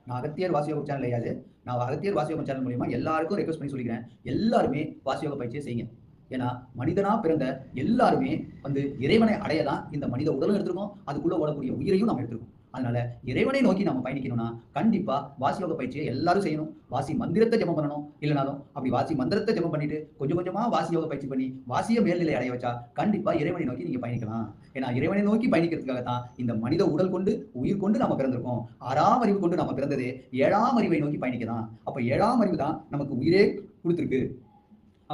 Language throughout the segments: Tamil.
நான் அகத்தியர் வாசியோகம் சேனல் கிடையாது. நான் அகத்தியர் வாசியோகம் சேனல் மூலியமா எல்லாருக்கும் ரெக்வெஸ்ட் பண்ணி சொல்லிக்கிறேன். எல்லாருமே வாசியோக பயிற்சியை செய்யுங்க. ஏன்னா, மனிதனா பிறந்த எல்லாருமே இறைவனை அடைய தான் இந்த மனித உடலும் எடுத்திருக்கோம். அதுக்குள்ள ஓடக்கூடிய உயிரையும் நம்ம எடுத்திருக்கோம். அதனால இறைவனை நோக்கி நம்ம பயணிக்கணும்னா, கண்டிப்பா வாசியோக பயிற்சியை எல்லாரும் செய்யணும். வாசி மந்திரத்தை ஜெபம் பண்ணணும். இல்லனாலும் அப்படி வாசி மந்திரத்தை ஜெபம் பண்ணிட்டு கொஞ்சம் கொஞ்சமா வாசியோக பயிற்சி பண்ணி வாசிய மேல்நிலை அடைய வச்சா கண்டிப்பா இறைவனை நோக்கி நீங்க பயணிக்கலாம். ஏன்னா இறைவனை நோக்கி பயணிக்கிறதுக்காக தான் இந்த மனித உடல் கொண்டு உயிர் கொண்டு நம்ம பிறந்திருக்கோம். 6ஆம் அறிவு கொண்டு நம்ம பிறந்ததே 7ஆம் அறிவை நோக்கி பயணிக்கலாம். அப்ப 7ஆம் அறிவு தான் நமக்கு உயிரே கொடுத்திருக்கு.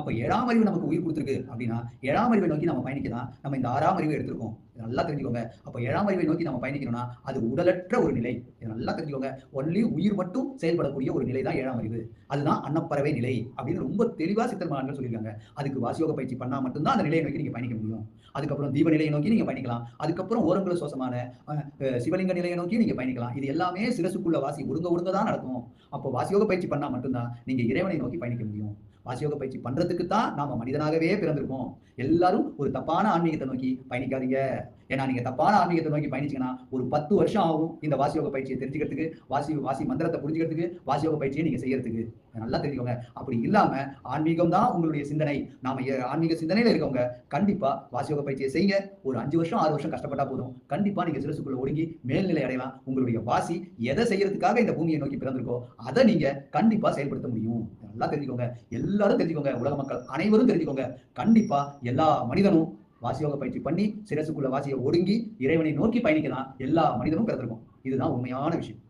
அப்ப 7ஆம் அறிவு நமக்கு உயிர் கொடுத்திருக்கு அப்படின்னா 7ஆம் அறிவை நோக்கி நம்ம பயணிக்கலாம். நம்ம இந்த 6ஆம் அறிவை எடுத்திருக்கோம். இதை நல்லா தெரிஞ்சுக்கோங்க. அப்ப 7ஆம் அறிவை நோக்கி நம்ம பயணிக்கணும்னா அது உடலற்ற ஒரு நிலை. இதை நல்லா தெரிஞ்சுக்கோங்க. ஒன்லி உயிர் மட்டும் செயல்படக்கூடிய ஒரு நிலை தான் 7ஆம் அறிவு. அதுதான் அன்னப்பறவை நிலை அப்படின்னு ரொம்ப தெளிவா சித்தர் மகான்கள் சொல்லியிருக்காங்க. அதுக்கு வாசியோக பயிற்சி பண்ணா மட்டும்தான் அந்த நிலையை நோக்கி நீங்க பயணிக்க முடியும். அதுக்கப்புறம் தீப நிலையை நோக்கி நீங்க பயணிக்கலாம். அதுக்கப்புறம் ஓரங்குல சுவாசமான சிவலிங்க நிலையை நோக்கி நீங்க பயணிக்கலாம். இது எல்லாமே சிரசுக்குள்ள வாசி ஒடுங்க தான் நடக்கும். அப்போ வாசியோக பயிற்சி பண்ணா மட்டும்தான் நீங்க இறைவனை நோக்கி பயணிக்க முடியும். வாசியோக பயிற்சி பண்றதுக்கு தான் நாம மனிதனாகவே பிறந்திருக்கோம். எல்லாரும் ஒரு தப்பான ஆன்மீகத்தை நோக்கி பயணிக்காதீங்க. ஏன்னா நீங்க தப்பான ஆன்மீகத்தை நோக்கி பயணிச்சீங்கன்னா ஒரு 10 வருஷம் ஆகும் இந்த வாசியோக பயிற்சியை தெரிஞ்சுக்கிறதுக்கு, வாசி மந்திரத்தை புரிஞ்சுக்கிறதுக்கு, வாசியோக பயிற்சியை நீங்க செய்யறதுக்கு. நல்லா தெரிஞ்சுக்கோங்க. அப்படி இல்லாம ஆன்மீகம் தான் உங்களுடைய சிந்தனை. நாம ஆன்மீக சிந்தனையில இருக்கவங்க கண்டிப்பா வாசியோக பயிற்சியை செய்யுங்க. ஒரு 5 வருஷம் 6 வருஷம் கஷ்டப்பட்டா போதும். கண்டிப்பா நீங்க சிரசுக்குள்ள ஒடுங்கி மேல்நிலை அடையலாம். உங்களுடைய வாசி எதை செய்யறதுக்காக இந்த பூமியை நோக்கி பிறந்திருக்கோ அதை நீங்க கண்டிப்பா செயல்படுத்த முடியும். நல்லா தெரிஞ்சுக்கோங்க. எல்லாரும் தெரிஞ்சுக்கோங்க. உலக மக்கள் அனைவரும் தெரிஞ்சுக்கோங்க. கண்டிப்பா எல்லா மனிதனும் வாசியோக பயிற்சி பண்ணி சிரசுக்குள்ள வாசியை ஒடுங்கி இறைவனை நோக்கி பயணிக்கலாம். எல்லா மனிதனும் பிறந்திருக்கும். இதுதான் உண்மையான விஷயம்.